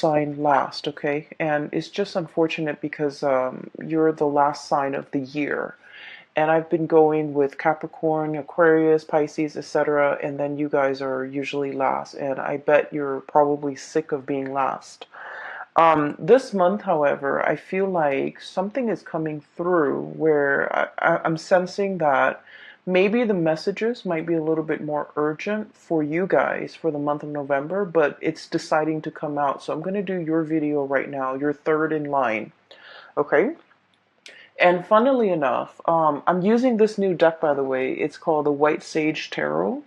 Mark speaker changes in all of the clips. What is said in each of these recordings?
Speaker 1: sign last, okay? And it's just unfortunate because you're the last sign of the year. And I've been going with Capricorn, Aquarius, Pisces, etc. And then you guys are usually last. And I bet you're probably sick of being last. This month, however, I feel like something is coming through where I'm sensing that maybe the messages might be a little bit more urgent for you guys for the month of November, but it's deciding to come out. So I'm going to do your video right now. You're third in line. Okay? And funnily enough, I'm using this new deck, by the way. It's called the White Sage Tarot.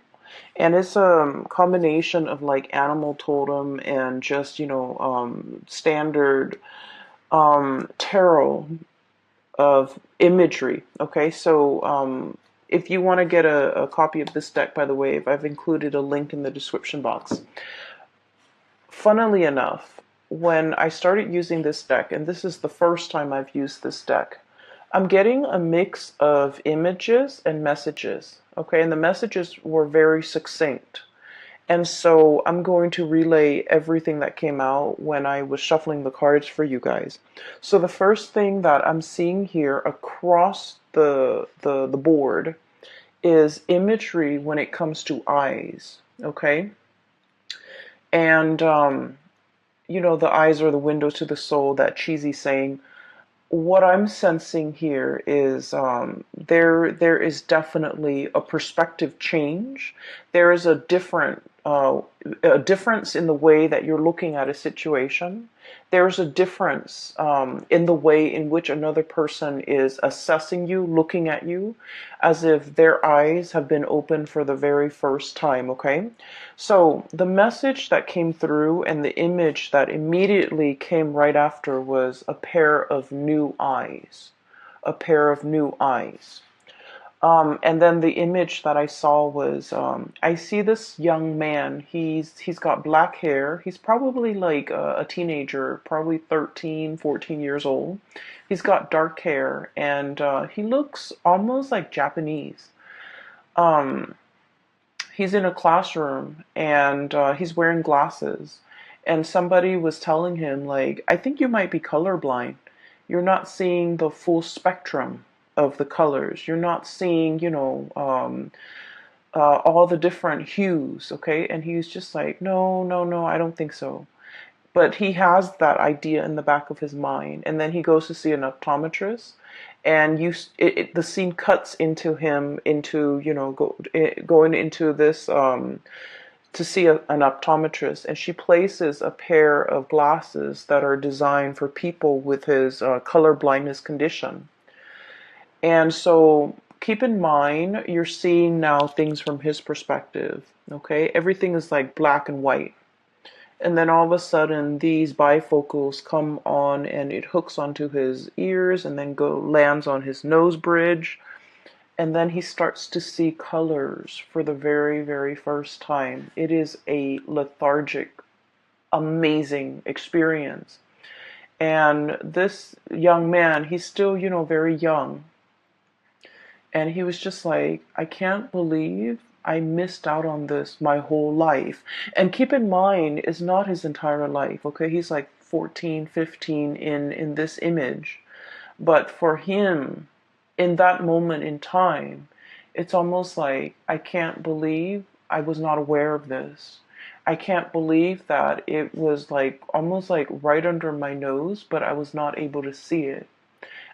Speaker 1: And it's a combination of like animal totem and just, standard tarot of imagery. Okay, so if you want to get a copy of this deck, by the way, I've included a link in the description box. Funnily enough, when I started using this deck, and this is the first time I've used this deck, I'm getting a mix of images and messages. Okay, and the messages were very succinct. And so I'm going to relay everything that came out when I was shuffling the cards for you guys. So the first thing that I'm seeing here across the board is imagery when it comes to eyes. Okay, and the eyes are the windows to the soul, that cheesy saying. What I'm sensing here is there is definitely a perspective change. There is a difference in the way that you're looking at a situation. There's a difference in the way in which another person is assessing you, looking at you, as if their eyes have been opened for the very first time, okay? So the message that came through and the image that immediately came right after was a pair of new eyes. A pair of new eyes. And then the image that I saw was, I see this young man. He's got black hair. He's probably like a teenager, probably 13, 14 years old. He's got dark hair, and he looks almost like Japanese. Um, he's in a classroom, and he's wearing glasses. And somebody was telling him, like, I think you might be colorblind. You're not seeing the full spectrum of the colors. You're not seeing, all the different hues, okay? And he's just like, no, no, no, I don't think so. But he has that idea in the back of his mind. And then he goes to see an optometrist, and the scene cuts into him, going into this, to see an optometrist, and she places a pair of glasses that are designed for people with his color blindness condition. And so keep in mind, you're seeing now things from his perspective, okay? Everything is like black and white. And then all of a sudden, these bifocals come on and it hooks onto his ears and then lands on his nose bridge. And then he starts to see colors for the very, very first time. It is a lethargic, amazing experience. And this young man, he's still, very young. And he was just like, I can't believe I missed out on this my whole life. And keep in mind, it's not his entire life, okay? He's like 14, 15 in this image. But for him, in that moment in time, it's almost like, I can't believe I was not aware of this. I can't believe that it was like almost like right under my nose, but I was not able to see it.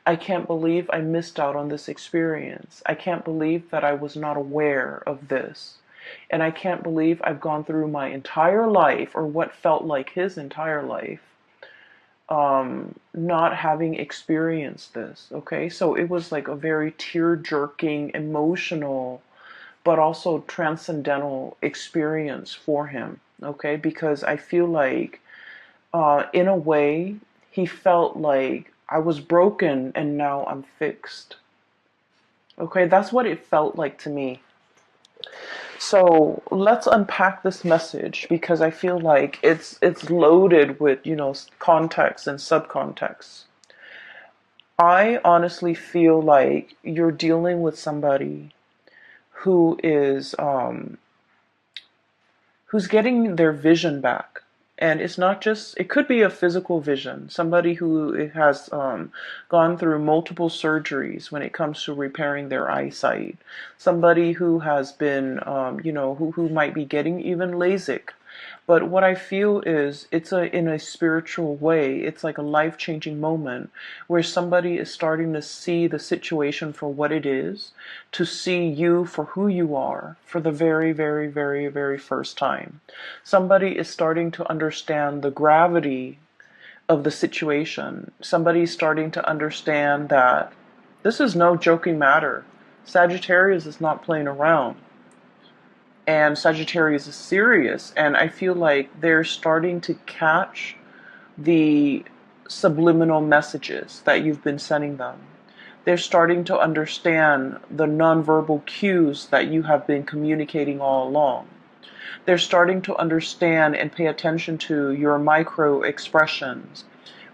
Speaker 1: I can't believe I missed out on this experience. I can't believe that I was not aware of this. And I can't believe I've gone through my entire life, or what felt like his entire life, not having experienced this. Okay, so it was like a very tear-jerking, emotional, but also transcendental experience for him. Okay, because I feel like, in a way, he felt like I was broken and now I'm fixed. Okay, that's what it felt like to me. So let's unpack this message, because I feel like it's loaded with, context and subcontext. I honestly feel like you're dealing with somebody who is who's getting their vision back. And it's not just, it could be a physical vision, somebody who has gone through multiple surgeries when it comes to repairing their eyesight, somebody who has been, who might be getting even LASIK. But what I feel is it's in a spiritual way. It's like a life-changing moment where somebody is starting to see the situation for what it is, to see you for who you are for the very, very, very, very first time. Somebody is starting to understand the gravity of the situation. Somebody is starting to understand that this is no joking matter. Sagittarius is not playing around. And Sagittarius is serious, and I feel like they're starting to catch the subliminal messages that you've been sending them. They're starting to understand the nonverbal cues that you have been communicating all along. They're starting to understand and pay attention to your micro expressions.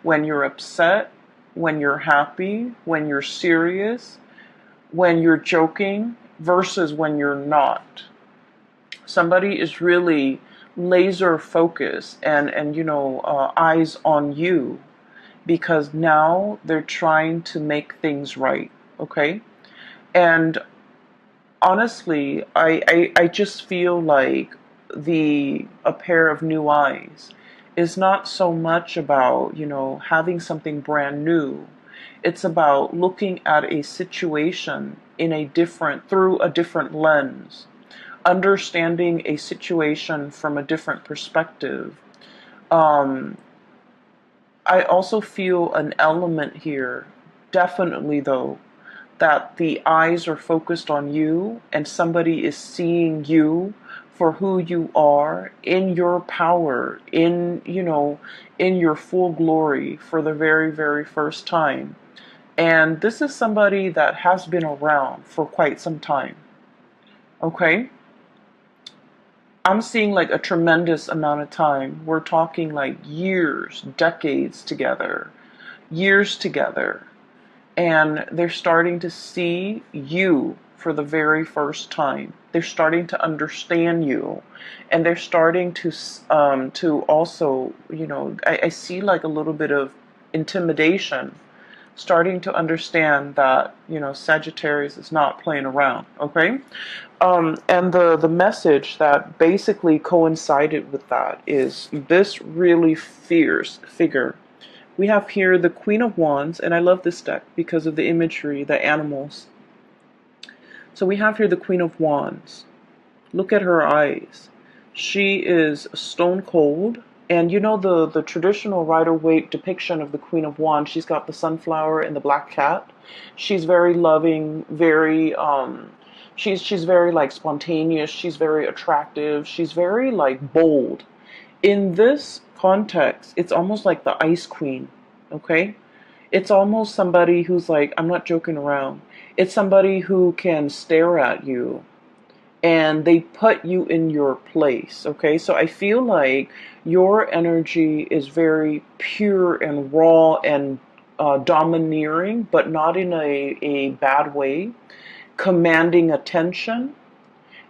Speaker 1: When you're upset, when you're happy, when you're serious, when you're joking versus when you're not. Somebody is really laser focused and eyes on you, because now they're trying to make things right. Okay. And honestly, I just feel like a pair of new eyes is not so much about having something brand new. It's about looking at a situation through a different lens, understanding a situation from a different perspective. Um, I also feel an element here, definitely though, that the eyes are focused on you and somebody is seeing you for who you are in your power, in your full glory for the very, very first time. And this is somebody that has been around for quite some time. Okay? I'm seeing like a tremendous amount of time. We're talking like years, decades together, years together. And they're starting to see you for the very first time. They're starting to understand you. And they're starting to also, I see like a little bit of intimidation, starting to understand that, Sagittarius is not playing around, okay? And the message that basically coincided with that is this really fierce figure. We have here the Queen of Wands, and I love this deck because of the imagery, the animals. So we have here the Queen of Wands. Look at her eyes. She is stone cold. And the traditional Rider-Waite depiction of the Queen of Wands, she's got the sunflower and the black cat. She's very loving, very she's very like spontaneous, she's very attractive, she's very like bold. In this context, it's almost like the Ice Queen, okay? It's almost somebody who's like, I'm not joking around. It's somebody who can stare at you and they put you in your place, okay? So I feel like your energy is very pure and raw and domineering, but not in a bad way, commanding attention,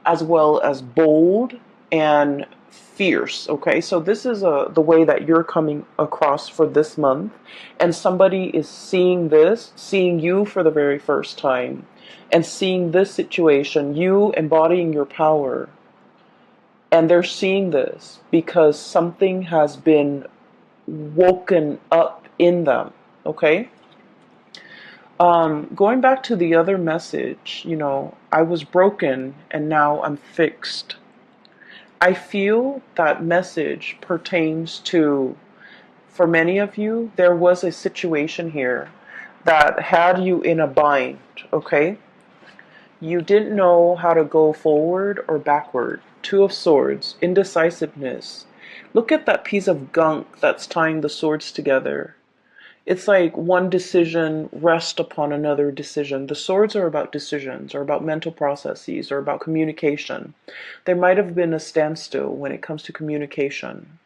Speaker 1: as well as bold and fierce. Okay, so this is the way that you're coming across for this month, and somebody is seeing you for the very first time, and seeing this situation, you embodying your power, and they're seeing this because something has been woken up in them. Okay. Going back to the other message, I was broken and now I'm fixed. I feel that message pertains to, for many of you, there was a situation here that had you in a bind, okay? You didn't know how to go forward or backward. Two of Swords, indecisiveness. Look at that piece of gunk that's tying the swords together. It's like one decision rests upon another decision. The swords are about decisions, or about mental processes, or about communication. There might have been a standstill when it comes to communication.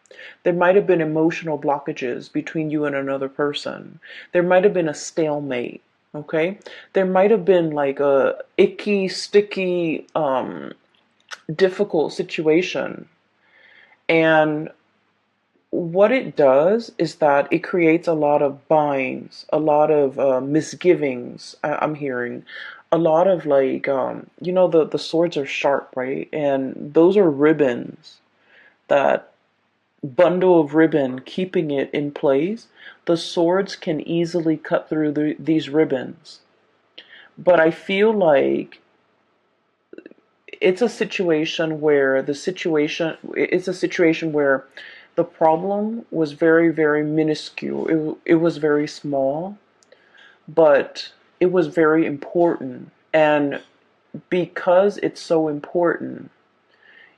Speaker 1: There might have been emotional blockages between you and another person. There might have been a stalemate, okay? There might have been like a icky, sticky, difficult situation. And what it does is that it creates a lot of binds, a lot of misgivings. I'm hearing a lot of like, the swords are sharp, right? And those are ribbons, that bundle of ribbon keeping it in place. The swords can easily cut through these ribbons. But I feel like it's a situation where the problem was very, very minuscule. It was very small, but it was very important. And because it's so important,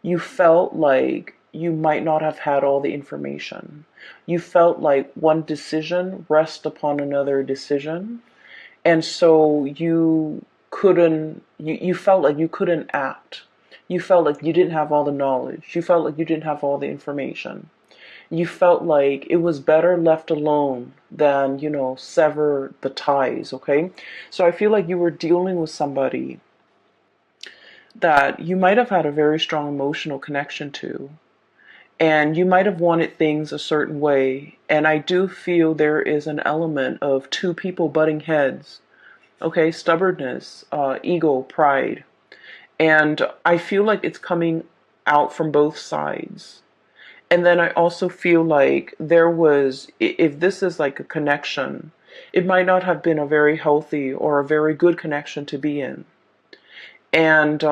Speaker 1: you felt like you might not have had all the information. You felt like one decision rests upon another decision. And so you felt like you couldn't act. You felt like you didn't have all the knowledge. You felt like you didn't have all the information. You felt like it was better left alone than, sever the ties, okay? So I feel like you were dealing with somebody that you might have had a very strong emotional connection to, and you might have wanted things a certain way. And I do feel there is an element of two people butting heads, okay? Stubbornness, ego, pride. And I feel like it's coming out from both sides. And then I also feel like if this is like a connection, it might not have been a very healthy or a very good connection to be in. And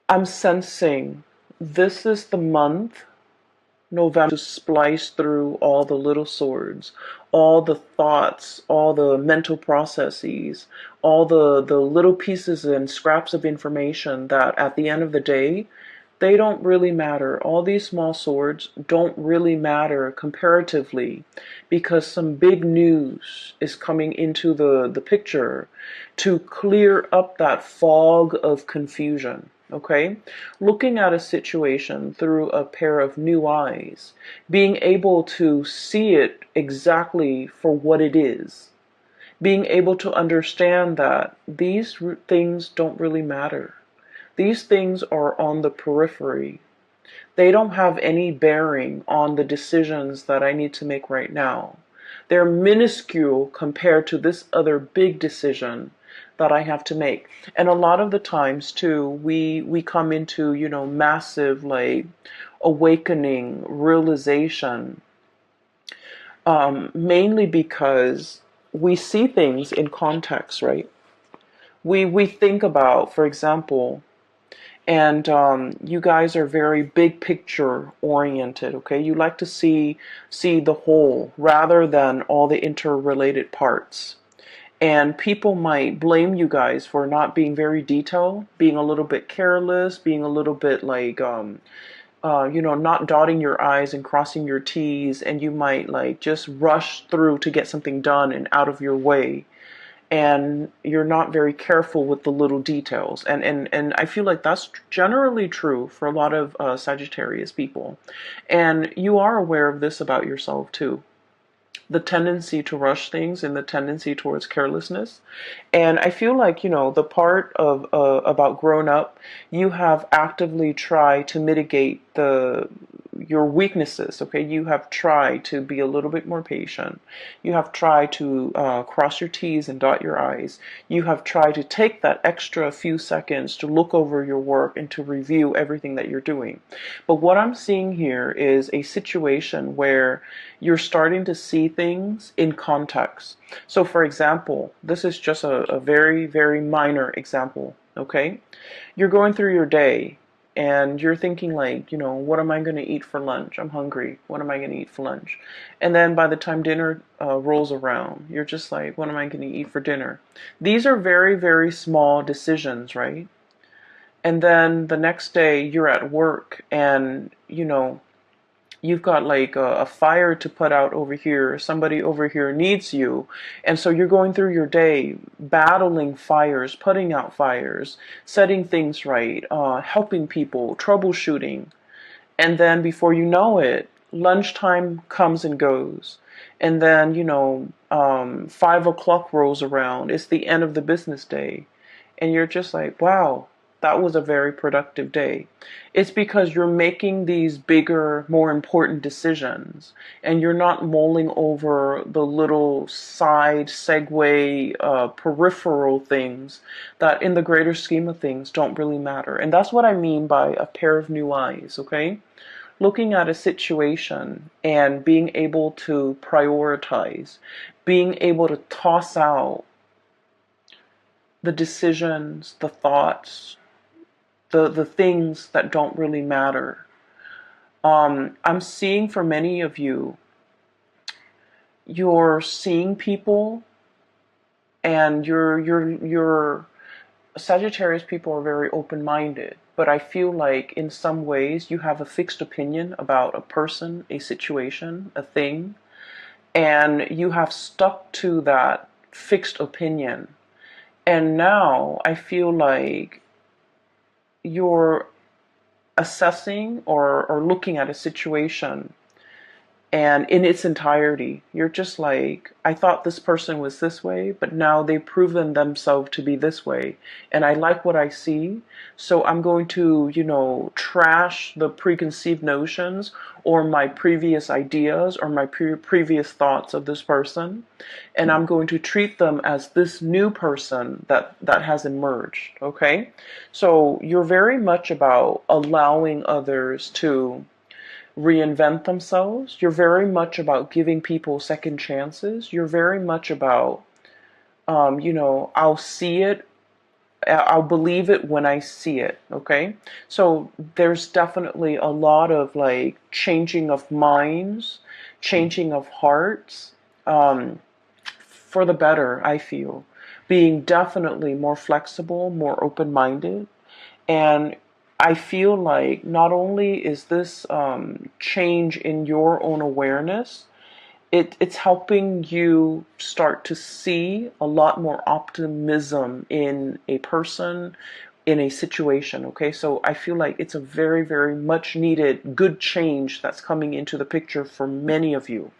Speaker 1: I'm sensing this is the month, November, to splice through all the little swords, all the thoughts, all the mental processes, all the little pieces and scraps of information that at the end of the day, they don't really matter. All these small swords don't really matter comparatively, because some big news is coming into the picture to clear up that fog of confusion. Okay? Looking at a situation through a pair of new eyes, being able to see it exactly for what it is, being able to understand that these things don't really matter. These things are on the periphery. They don't have any bearing on the decisions that I need to make right now. They're minuscule compared to this other big decision that I have to make. And a lot of the times too, we come into, massive like awakening, realization, mainly because we see things in context, right? We think about, for example, and you guys are very big picture oriented, okay? You like to see the whole rather than all the interrelated parts. And people might blame you guys for not being very detailed, being a little bit careless, being a little bit like, not dotting your I's and crossing your T's, and you might like just rush through to get something done and out of your way. And you're not very careful with the little details. And I feel like that's generally true for a lot of Sagittarius people. And you are aware of this about yourself too, the tendency to rush things and the tendency towards carelessness. And I feel like, the part of about grown up, you have actively tried to mitigate your weaknesses, okay? You have tried to be a little bit more patient. You have tried to cross your T's and dot your I's. You have tried to take that extra few seconds to look over your work and to review everything that you're doing. But what I'm seeing here is a situation where you're starting to see things in context. So for example, this is just a very, very minor example, okay? You're going through your day and you're thinking like, what am I going to eat for lunch? I'm hungry. What am I going to eat for lunch? And then by the time dinner rolls around, you're just like, what am I going to eat for dinner? These are very, very small decisions, right? And then the next day you're at work and, you've got like a fire to put out over here. Somebody over here needs you. And so you're going through your day battling fires, putting out fires, setting things right, helping people, troubleshooting. And then before you know it, lunchtime comes and goes. And then, 5 o'clock rolls around. It's the end of the business day. And you're just like, wow, That was a very productive day. It's because you're making these bigger, more important decisions, and you're not mulling over the little side, segue, peripheral things that in the greater scheme of things don't really matter. And that's what I mean by a pair of new eyes, okay? Looking at a situation and being able to prioritize, being able to toss out the decisions, the thoughts, the things that don't really matter. I'm seeing for many of you, you're seeing people, and you're Sagittarius people are very open-minded, but I feel like in some ways you have a fixed opinion about a person, a situation, a thing, and you have stuck to that fixed opinion. And now I feel like you're assessing or looking at a situation, and in its entirety, you're just like, I thought this person was this way, but now they've proven themselves to be this way. And I like what I see. So I'm going to, trash the preconceived notions or my previous ideas or my previous thoughts of this person. And I'm going to treat them as this new person that has emerged. Okay. So you're very much about allowing others to reinvent themselves. You're very much about giving people second chances. You're very much about, I'll see it, I'll believe it when I see it. Okay. So there's definitely a lot of like changing of minds, changing of hearts, for the better, I feel. Being definitely more flexible, more open-minded. And I feel like not only is this change in your own awareness, it's helping you start to see a lot more optimism in a person, in a situation. Okay, so I feel like it's a very, very much needed good change that's coming into the picture for many of you.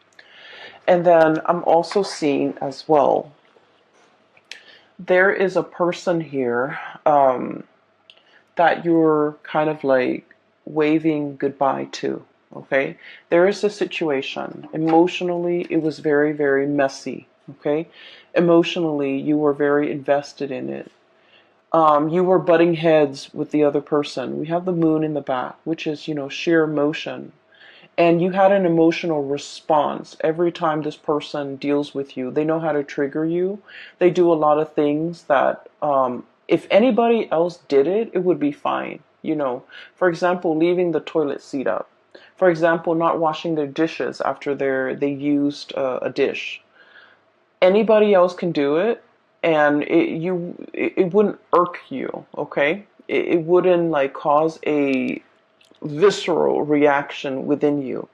Speaker 1: And then I'm also seeing as well, there is a person here that you're kind of like waving goodbye to. Okay, there is a situation. Emotionally, it was very, very messy. Okay, emotionally, you were very invested in it. You were butting heads with the other person. We have the moon in the back, which is, sheer emotion. And you had an emotional response every time this person deals with you. They know how to trigger you. They do a lot of things that, if anybody else did it, it would be fine. For example, leaving the toilet seat up. For example, not washing their dishes after they used a dish. Anybody else can do it, and it wouldn't irk you. Okay, it wouldn't like cause a visceral reaction within you.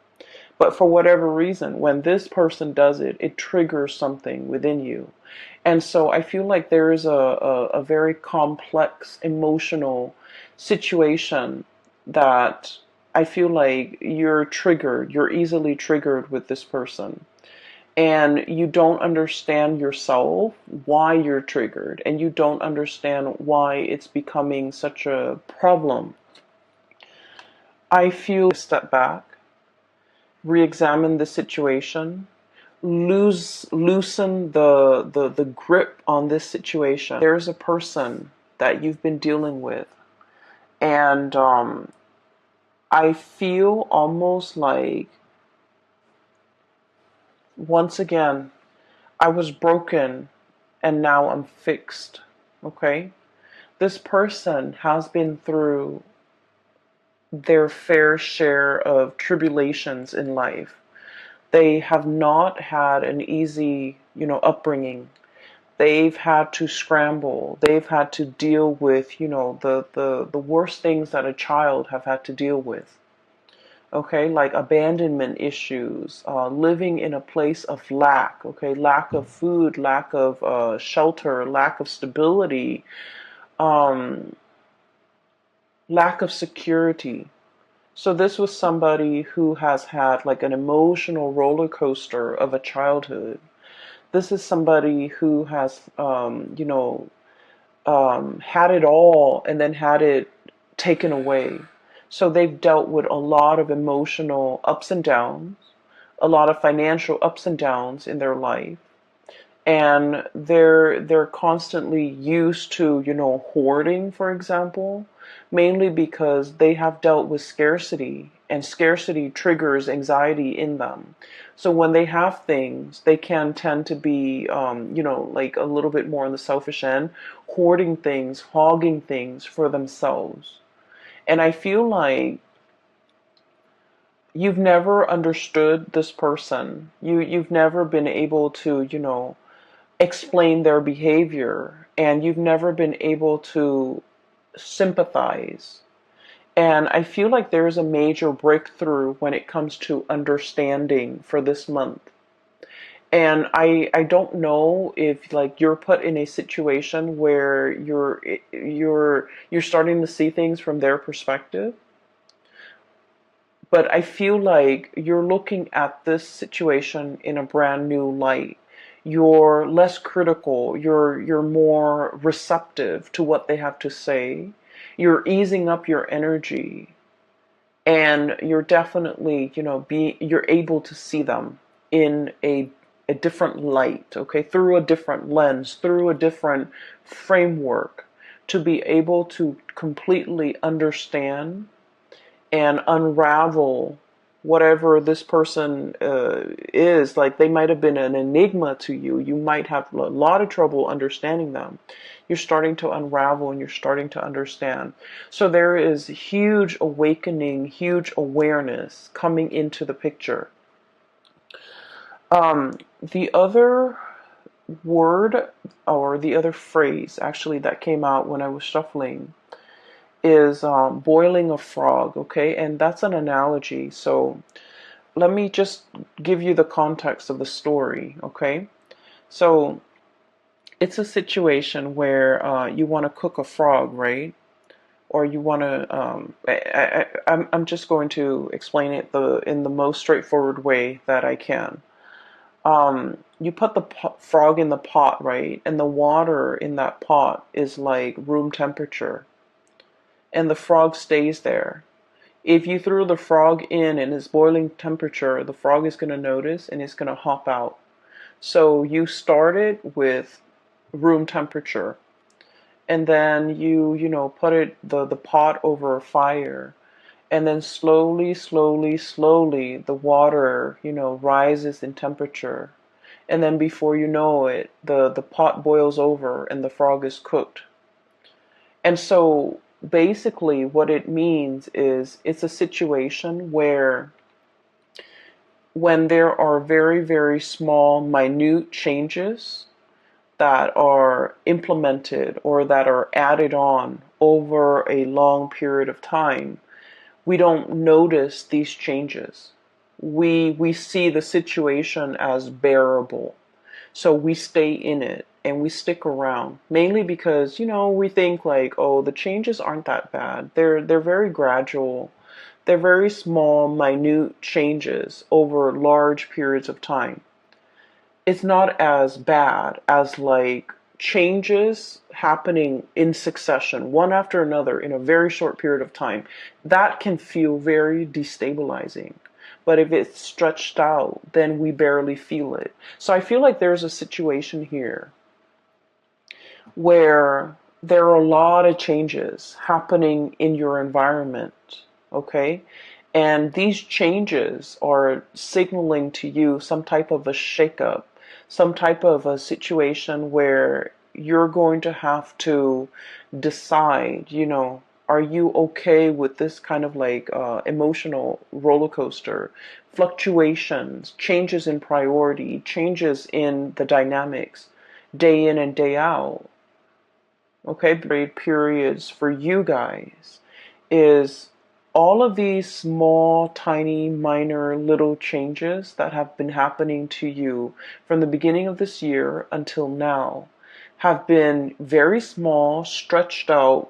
Speaker 1: But for whatever reason, when this person does it, it triggers something within you. And so I feel like there is a very complex emotional situation that I feel like you're easily triggered with this person. And you don't understand yourself why you're triggered, and you don't understand why it's becoming such a problem. I feel step back, re-examine the situation, loosen the grip on this situation. There's a person that you've been dealing with, and I feel almost like, once again, I was broken and now I'm fixed. Okay? This person has been through their fair share of tribulations in life. They have not had an easy, upbringing. They've had to scramble. They've had to deal with, the worst things that a child have had to deal with. Okay, like abandonment issues, living in a place of lack. Okay, lack of food, lack of shelter, lack of stability, um, lack of security. So this was somebody who has had like an emotional roller coaster of a childhood. This is somebody who has, had it all and then had it taken away. So they've dealt with a lot of emotional ups and downs, a lot of financial ups and downs in their life. And they're constantly used to, hoarding, for example, mainly because they have dealt with scarcity, and scarcity triggers anxiety in them. So when they have things, they can tend to be, like a little bit more on the selfish end, hoarding things, hogging things for themselves. And I feel like you've never understood this person. You've never been able to, explain their behavior, and you've never been able to sympathize. And I feel like there's a major breakthrough when it comes to understanding for this month. And I don't know if like you're put in a situation where you're starting to see things from their perspective, but I feel like you're looking at this situation in a brand new light. You're less critical, you're more receptive to what they have to say. You're easing up your energy, and you're definitely, you're able to see them in a different light, okay, through a different lens, through a different framework, to be able to completely understand and unravel whatever this person is. Like, they might have been an enigma to you. You might have a lot of trouble understanding them. You're starting to unravel and you're starting to understand. So there is huge awakening, huge awareness coming into the picture. The other word, or the other phrase actually, that came out when I was shuffling is boiling a frog, okay? And that's an analogy. So let me just give you the context of the story, okay? So it's a situation where you want to cook a frog, right? Or you want to, I'm just going to explain it in the most straightforward way that I can. You put the frog in the pot, right? And the water in that pot is like room temperature, and the frog stays there. If you threw the frog in and it's boiling temperature, the frog is going to notice and it's going to hop out. So you started with room temperature, and then you put the pot over a fire, and then slowly the water rises in temperature, and then before you know it, the pot boils over and the frog is cooked. And so basically what it means is, it's a situation where when there are very, very small, minute changes that are implemented or that are added on over a long period of time, we don't notice these changes. We see the situation as bearable. So we stay in it and we stick around, mainly because, we think like, oh, the changes aren't that bad. They're very gradual. They're very small, minute changes over large periods of time. It's not as bad as like changes happening in succession, one after another, in a very short period of time. That can feel very destabilizing. But if it's stretched out, then we barely feel it. So I feel like there's a situation here where there are a lot of changes happening in your environment, okay? And these changes are signaling to you some type of a shakeup, some type of a situation where you're going to have to decide, are you okay with this kind of like emotional roller coaster, fluctuations, changes in priority, changes in the dynamics, day in and day out? Okay, great periods for you guys is all of these small, tiny, minor, little changes that have been happening to you from the beginning of this year until now have been very small, stretched out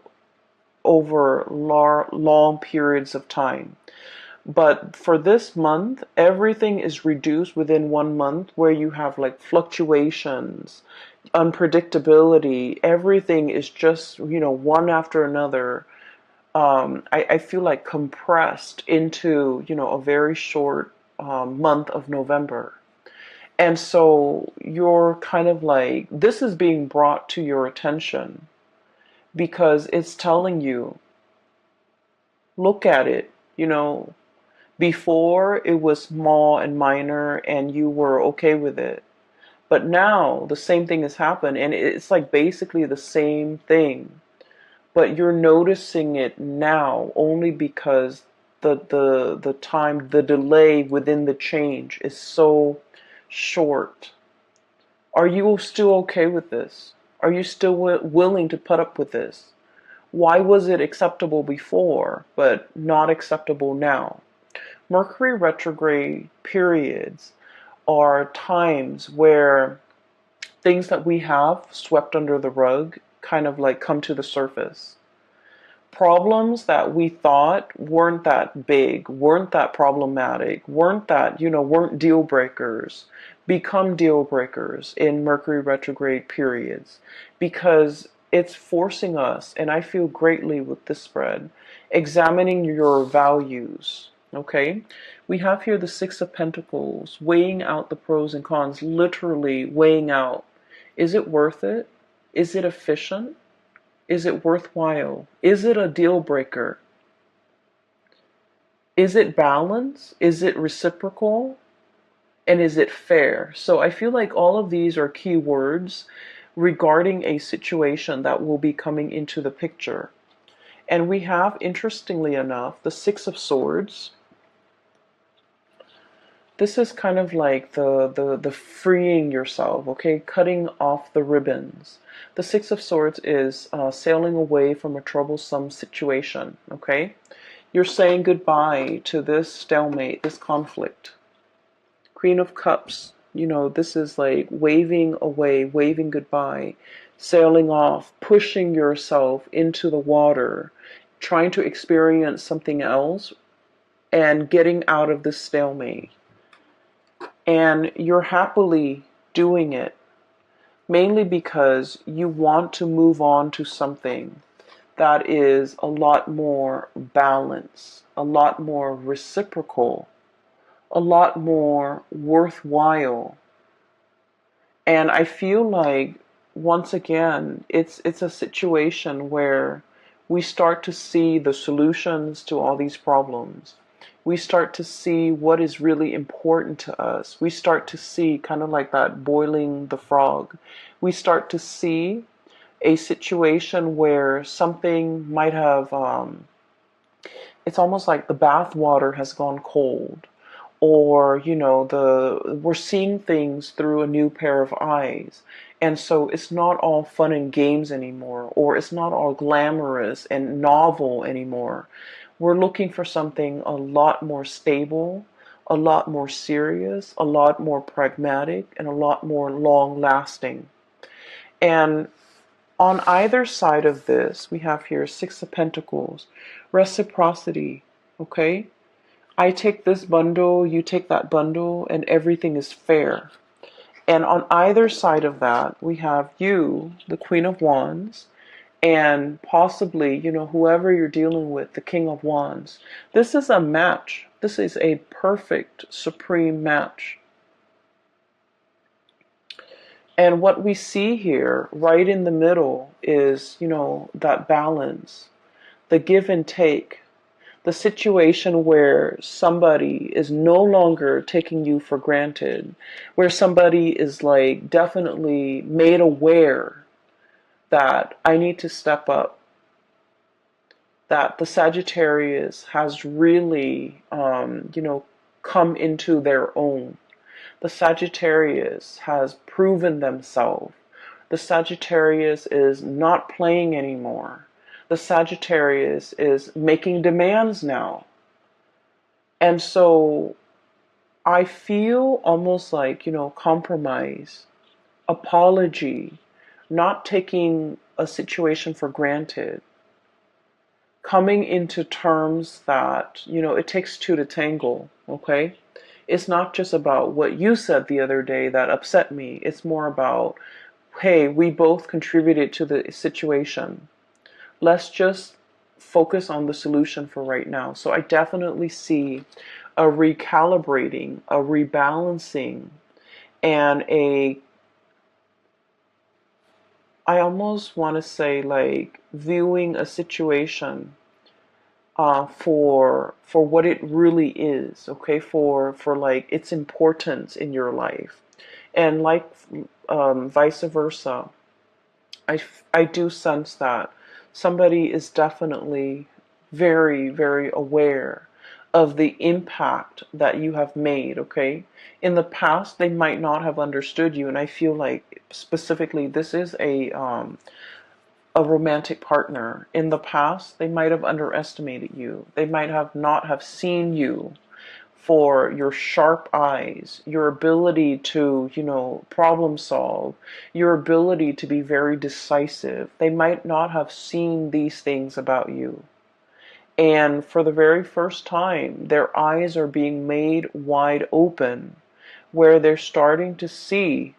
Speaker 1: over long periods of time. But for this month, everything is reduced within 1 month, where you have like fluctuations, unpredictability. Everything is just, one after another. I feel like compressed into, a very short month of November. And so you're kind of like, this is being brought to your attention because it's telling you, look at it, before it was small and minor and you were okay with it. But now the same thing has happened and it's like basically the same thing. But you're noticing it now only because the time, the delay within the change is so short. Are you still okay with this? Are you still willing to put up with this? Why was it acceptable before, but not acceptable now? Mercury retrograde periods are times where things that we have swept under the rug kind of like come to the surface. Problems that we thought weren't that big, weren't that problematic, weren't deal breakers, become deal breakers in Mercury retrograde periods because it's forcing us, and I feel greatly with this spread, examining your values. Okay, we have here the Six of Pentacles, weighing out the pros and cons, literally weighing out. Is it worth it? Is it efficient? Is it worthwhile? Is it a deal breaker? Is it balance? Is it reciprocal? And is it fair? So I feel like all of these are key words regarding a situation that will be coming into the picture. And we have, interestingly enough, the Six of Swords. This is kind of like the freeing yourself, okay? Cutting off the ribbons. The Six of Swords is sailing away from a troublesome situation, okay? You're saying goodbye to this stalemate, this conflict. Queen of Cups, this is like waving away, waving goodbye, sailing off, pushing yourself into the water, trying to experience something else, and getting out of this stalemate. And you're happily doing it, mainly because you want to move on to something that is a lot more balanced, a lot more reciprocal, a lot more worthwhile. And I feel like, once again, it's a situation where we start to see the solutions to all these problems. We start to see what is really important to us. We start to see, kind of like that boiling the frog, we start to see a situation where something might have, it's almost like the bath water has gone cold, or we're seeing things through a new pair of eyes, and so it's not all fun and games anymore, or it's not all glamorous and novel anymore. We're looking for something a lot more stable, a lot more serious, a lot more pragmatic, and a lot more long lasting. And on either side of this, we have here Six of Pentacles, reciprocity, okay? I take this bundle, you take that bundle, and everything is fair. And on either side of that, we have you, the Queen of Wands, and possibly, whoever you're dealing with, the King of Wands. This is a match. This is a perfect, supreme match. And what we see here, right in the middle, is, that balance, the give and take, the situation where somebody is no longer taking you for granted, where somebody is like definitely made aware that I need to step up, that the Sagittarius has really, come into their own. The Sagittarius has proven themselves. The Sagittarius is not playing anymore. The Sagittarius is making demands now. And so I feel almost like, compromise, apology, not taking a situation for granted, coming into terms that, it takes two to tangle, okay? It's not just about what you said the other day that upset me. It's more about hey, we both contributed to the situation. Let's just focus on the solution for right now. So I definitely see a recalibrating, a rebalancing, and I almost want to say like viewing a situation for what it really is, okay, for like its importance in your life, and like vice versa. I do sense that somebody is definitely very, very aware of the impact that you have made, okay? In the past, they might not have understood you, and I feel like specifically this is a romantic partner. In the past, they might have underestimated you. They might have not have seen you for your sharp eyes, your ability to, problem solve, your ability to be very decisive. They might not have seen these things about you. And for the very first time, their eyes are being made wide open, where they're starting to see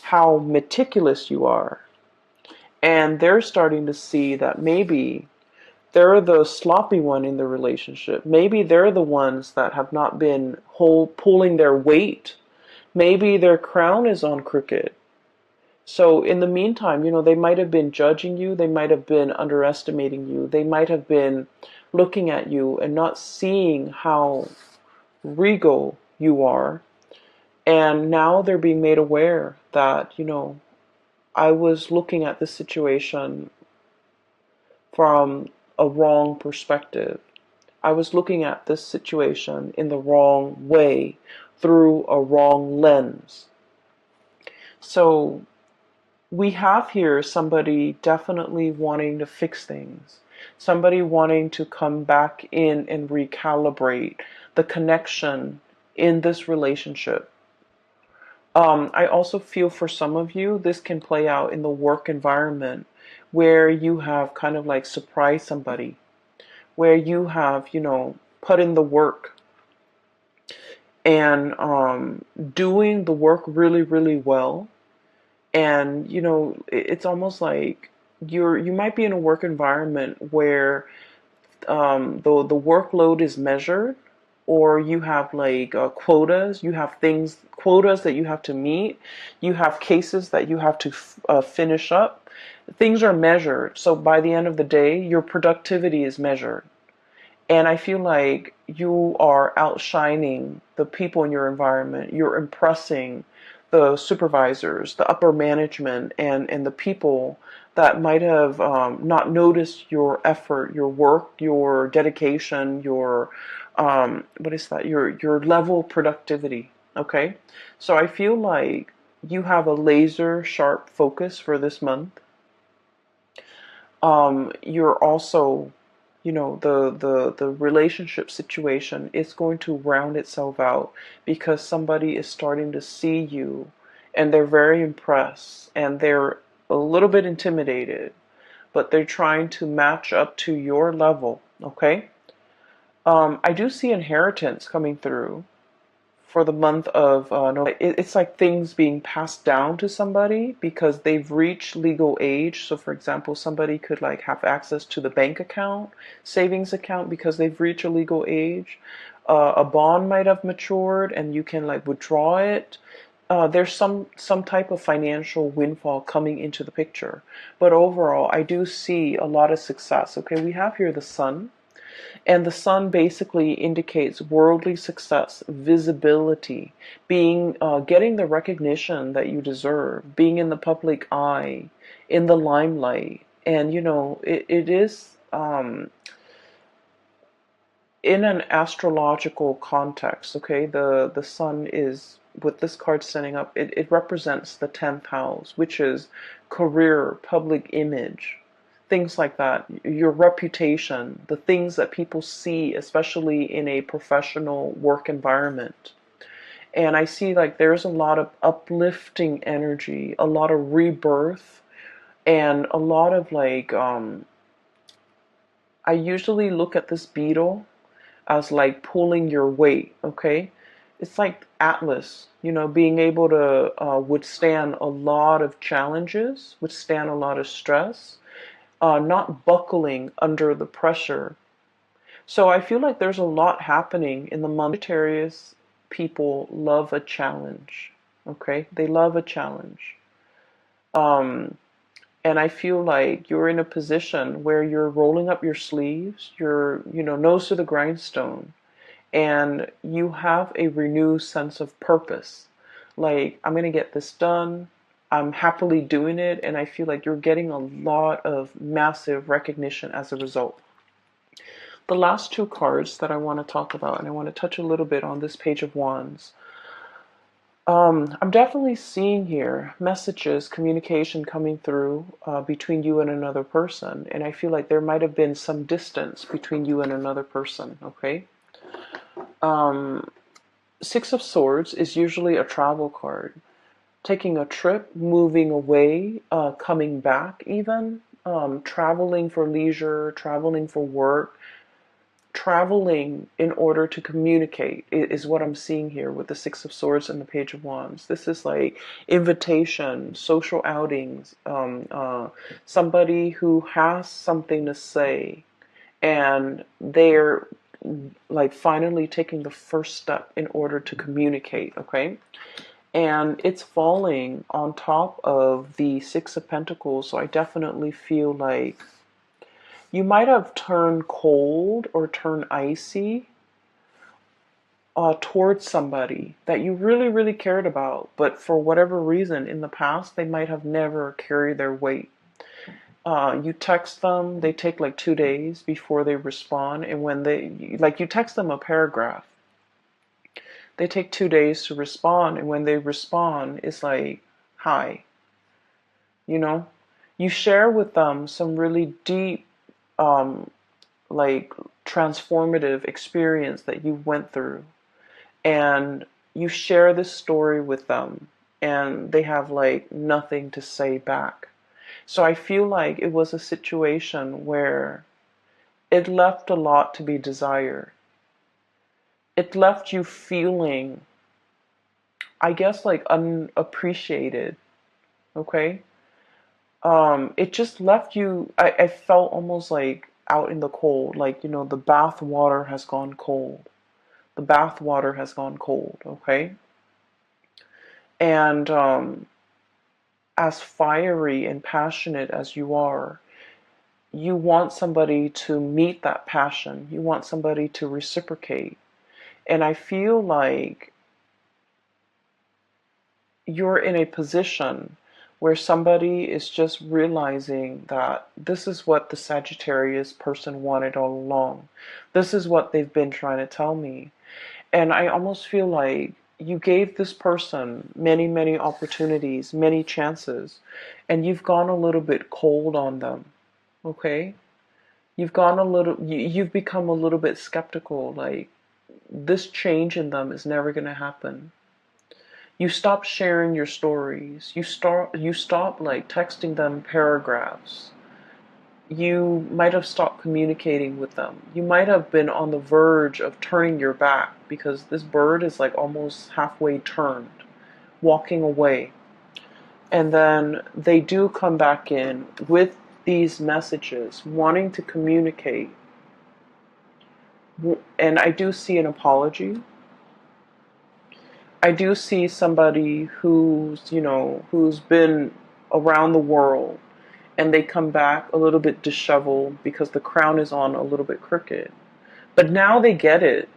Speaker 1: how meticulous you are. And they're starting to see that maybe they're the sloppy one in the relationship. Maybe they're the ones that have not been pulling their weight. Maybe their crown is on crooked. So in the meantime, they might have been judging you. They might have been underestimating you. They might have been looking at you and not seeing how regal you are. And now they're being made aware that, I was looking at this situation from a wrong perspective. I was looking at this situation in the wrong way, through a wrong lens. So we have here somebody definitely wanting to fix things, somebody wanting to come back in and recalibrate the connection in this relationship. I also feel for some of you, this can play out in the work environment where you have kind of like surprised somebody, where you have, put in the work and doing the work really, really well. And, it's almost like you might be in a work environment where the workload is measured, or you have like quotas, you have quotas that you have to meet, you have cases that you have to finish up. Things are measured. So by the end of the day, your productivity is measured. And I feel like you are outshining the people in your environment. You're impressing the supervisors, the upper management, and the people that might have not noticed your effort, your work, your dedication, your your level of productivity. Okay, so I feel like you have a laser sharp focus for this month. You're also, the relationship situation is going to round itself out because somebody is starting to see you, and they're very impressed, and they're a little bit intimidated, but they're trying to match up to your level. Okay. I do see inheritance coming through for the month of November. It's like things being passed down to somebody because they've reached legal age. So for example, somebody could like have access to the bank account, savings account, because they've reached a legal age. A bond might have matured and you can like withdraw it. There's some type of financial windfall coming into the picture. But overall, I do see a lot of success. Okay, we have here the sun. And the sun basically indicates worldly success, visibility, being getting the recognition that you deserve, being in the public eye, in the limelight. And it is in an astrological context. Okay, the sun is, with this card standing up, it represents the 10th house, which is career, public image, things like that, your reputation, the things that people see, especially in a professional work environment. And I see like there's a lot of uplifting energy, a lot of rebirth, and a lot of like, I usually look at this beetle as like pulling your weight, okay? it's like Atlas, being able to withstand a lot of challenges, withstand a lot of stress, not buckling under the pressure. So I feel like there's a lot happening in the month. Sagittarius people love a challenge. Okay, they love a challenge. Um, and I feel like you're in a position where you're rolling up your sleeves, you're, nose to the grindstone, and you have a renewed sense of purpose. Like, I'm going to get this done. I'm happily doing it, and I feel like you're getting a lot of massive recognition as a result. The last two cards that I want to talk about, and I want to touch a little bit on this Page of Wands. I'm definitely seeing here messages, communication coming through between you and another person, and I feel like there might have been some distance between you and another person, okay? Six of Swords is usually a travel card. Taking a trip, moving away, coming back even, traveling for leisure, traveling for work, traveling in order to communicate is what I'm seeing here with the Six of Swords and the Page of Wands. This is like invitation, social outings, somebody who has something to say, and they're like finally taking the first step in order to communicate, okay? And it's falling on top of the Six of Pentacles, so I definitely feel like you might have turned cold or turned icy towards somebody that you really, really cared about, but for whatever reason in the past, they might have never carried their weight. You text them, they take like 2 days before they respond, and when you text them a paragraph, they take 2 days to respond, and when they respond, it's like, hi, you know? You share with them some really deep, like transformative experience that you went through, and you share this story with them, and they have like nothing to say back. So I feel like it was a situation where it left a lot to be desired. It left you feeling, I guess, like unappreciated, okay? It just left you, I felt almost like out in the cold, like, the bath water has gone cold. The bath water has gone cold, okay? And as fiery and passionate as you are, you want somebody to meet that passion. You want somebody to reciprocate. And I feel like you're in a position where somebody is just realizing that this is what the Sagittarius person wanted all along. This is what they've been trying to tell me. And I almost feel like you gave this person many, many opportunities, many chances, and you've gone a little bit cold on them. Okay? You've become a little bit skeptical, like this change in them is never going to happen. You stop sharing your stories. You stop like texting them paragraphs. You might have stopped communicating with them. You might have been on the verge of turning your back because this bird is like almost halfway turned, walking away. And then they do come back in with these messages, wanting to communicate. And I do see an apology. I do see somebody who's been around the world, and they come back a little bit disheveled because the crown is on a little bit crooked. But now they get it.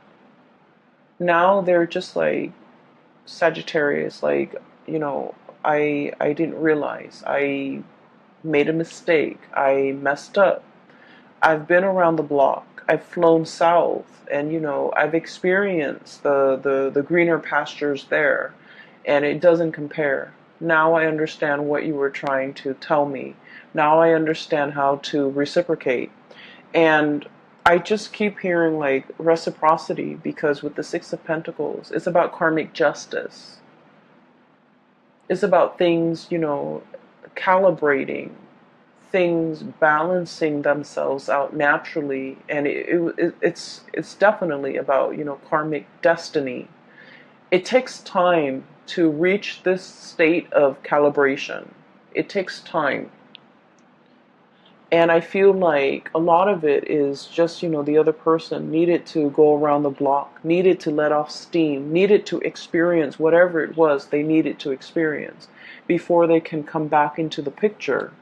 Speaker 1: Now they're just like, Sagittarius, like, I didn't realize. I made a mistake. I messed up. I've been around the block. I've flown south, and I've experienced the greener pastures there, and it doesn't compare. Now I understand what you were trying to tell me. Now I understand how to reciprocate. And I just keep hearing like reciprocity, because with the Six of Pentacles, it's about karmic justice. It's about things, calibrating, things balancing themselves out naturally, and it's definitely about karmic destiny. It takes time to reach this state of calibration. It takes time. And I feel like a lot of it is just, the other person needed to go around the block, needed to let off steam, needed to experience whatever it was they needed to experience before they can come back into the picture.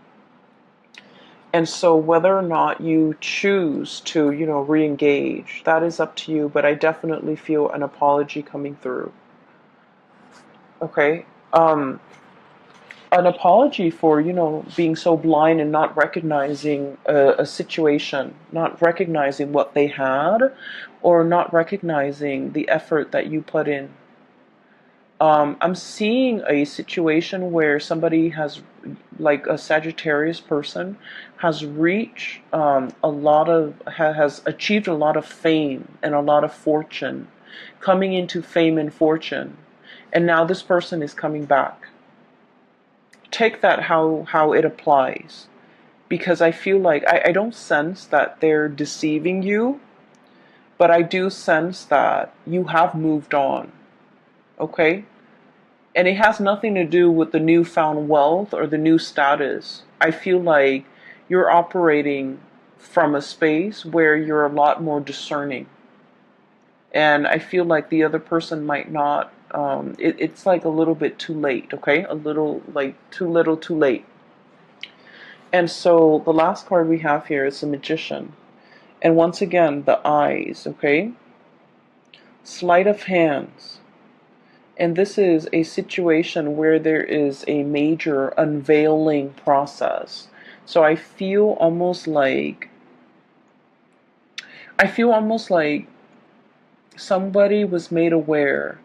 Speaker 1: And so whether or not you choose to, re-engage, that is up to you, but I definitely feel an apology coming through. Okay? An apology for, being so blind and not recognizing a situation, not recognizing what they had, or not recognizing the effort that you put in. I'm seeing a situation where somebody has, like a Sagittarius person, has reached has achieved a lot of fame and a lot of fortune, coming into fame and fortune, and now this person is coming back. Take that how it applies, because I feel like I don't sense that they're deceiving you, but I do sense that you have moved on. Okay? And it has nothing to do with the newfound wealth or the new status. I feel like you're operating from a space where you're a lot more discerning. And I feel like the other person might not, it's like a little bit too late, okay? A little, like too little too late. And so the last card we have here is the Magician. And once again, the eyes, okay? Sleight of hands. And this is a situation where there is a major unveiling process. So I feel almost like somebody was made aware.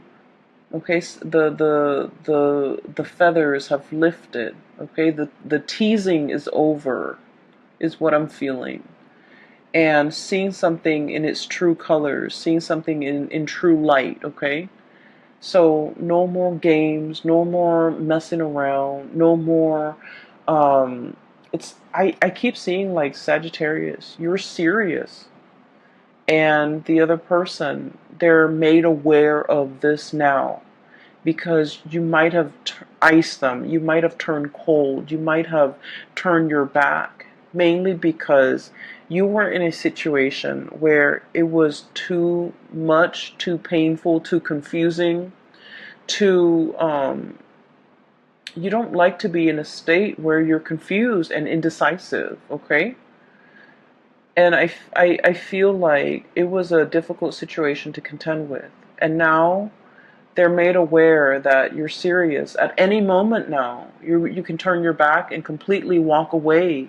Speaker 1: Okay, the feathers have lifted. Okay, the teasing is over, is what I'm feeling. And seeing something in its true colors, seeing something in true light, okay? So no more games, no more messing around, no more I keep seeing like Sagittarius, you're serious. And the other person, they're made aware of this now, because you might have iced them, you might have turned cold, you might have turned your back, mainly because you were in a situation where it was too much, too painful, too confusing, too you don't like to be in a state where you're confused and indecisive, okay? And I feel like it was a difficult situation to contend with. And now they're made aware that you're serious. At any moment now, you can turn your back and completely walk away,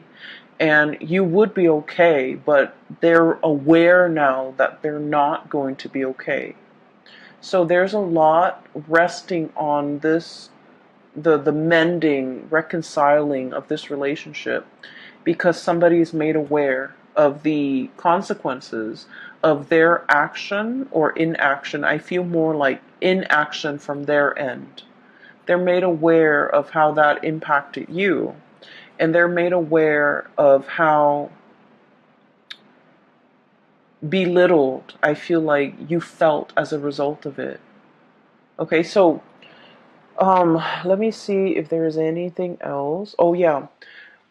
Speaker 1: and you would be okay, but they're aware now that they're not going to be okay. So there's a lot resting on this, the mending, reconciling of this relationship, because somebody is made aware of the consequences of their action or inaction. I feel more like inaction from their end. They're made aware of how that impacted you, and they're made aware of how belittled I feel like you felt as a result of it. Okay, so let me see if there's anything else. Oh yeah,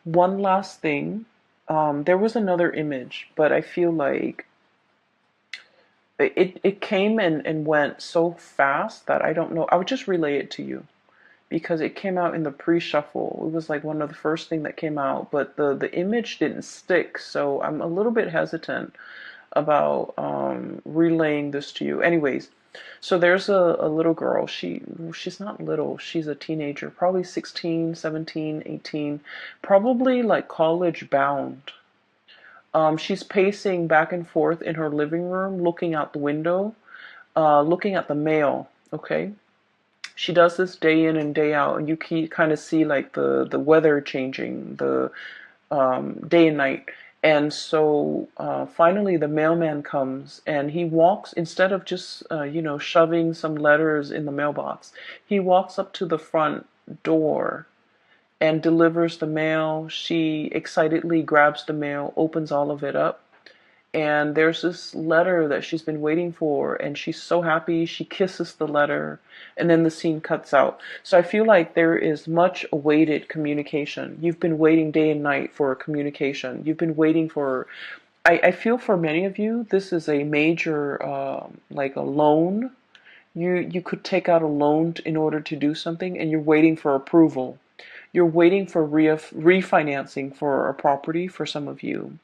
Speaker 1: one last thing. There was another image, but I feel like it came and went so fast that I don't know. I would just relay it to you because it came out in the pre-shuffle. It was like one of the first thing that came out, but the image didn't stick, so I'm a little bit hesitant about relaying this to you. Anyways, so there's a little girl. She's not little. She's a teenager, probably 16, 17, 18, probably like college bound. She's pacing back and forth in her living room, looking out the window, looking at the mail. Okay, she does this day in and day out, and you can kind of see like the weather changing, the day and night. And so finally the mailman comes, and he walks, instead of just shoving some letters in the mailbox, he walks up to the front door and delivers the mail. She excitedly grabs the mail, opens all of it up, and there's this letter that she's been waiting for, and she's so happy. She kisses the letter, and then the scene cuts out. So I feel like there is much awaited communication. You've been waiting day and night for communication. You've been waiting for, I feel for many of you, this is a major, like a loan. You could take out a loan in order to do something, and you're waiting for approval. You're waiting for refinancing for a property for some of you.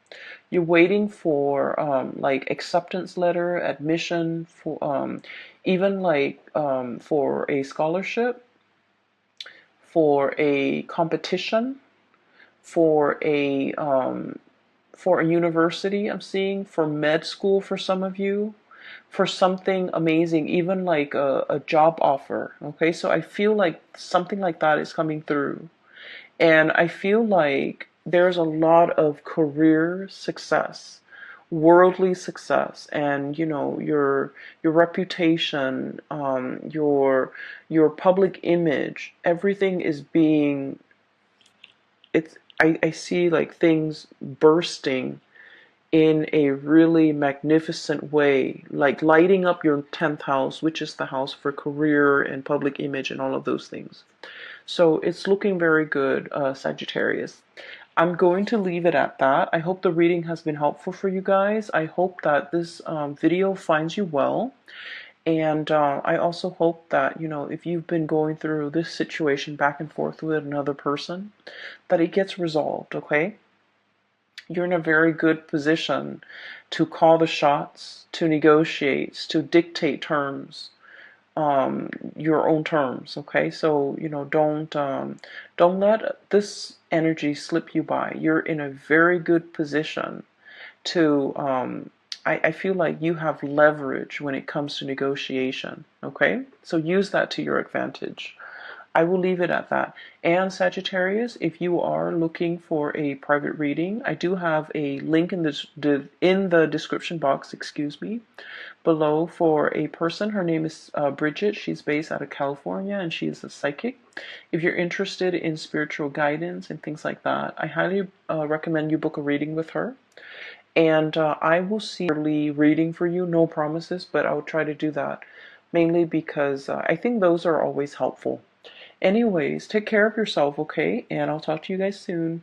Speaker 1: You're waiting for like acceptance letter, admission, for even like for a scholarship, for a competition, for a university. I'm seeing for med school for some of you, for something amazing, even like a job offer. Okay, so I feel like something like that is coming through. And I feel like there's a lot of career success, worldly success, and you know your reputation, your public image, everything is being. It's I see like things bursting in a really magnificent way, like lighting up your 10th house, which is the house for career and public image and all of those things. So it's looking very good, Sagittarius. I'm going to leave it at that. I hope the reading has been helpful for you guys. I hope that this video finds you well. And I also hope that, you know, if you've been going through this situation back and forth with another person, that it gets resolved, okay? You're in a very good position to call the shots, to negotiate, to dictate terms, your own terms. Okay, so you know, don't let this energy slip you by. You're in a very good position to. I feel like you have leverage when it comes to negotiation. Okay, so use that to your advantage. I will leave it at that. And Sagittarius, if you are looking for a private reading, I do have a link in the description box, excuse me, below for a person. Her name is Bridget. She's based out of California, and she's a psychic. If you're interested in spiritual guidance and things like that, I highly recommend you book a reading with her. And I will see early reading for you. No promises, but I'll try to do that, mainly because I think those are always helpful. Anyways, take care of yourself, okay? And I'll talk to you guys soon.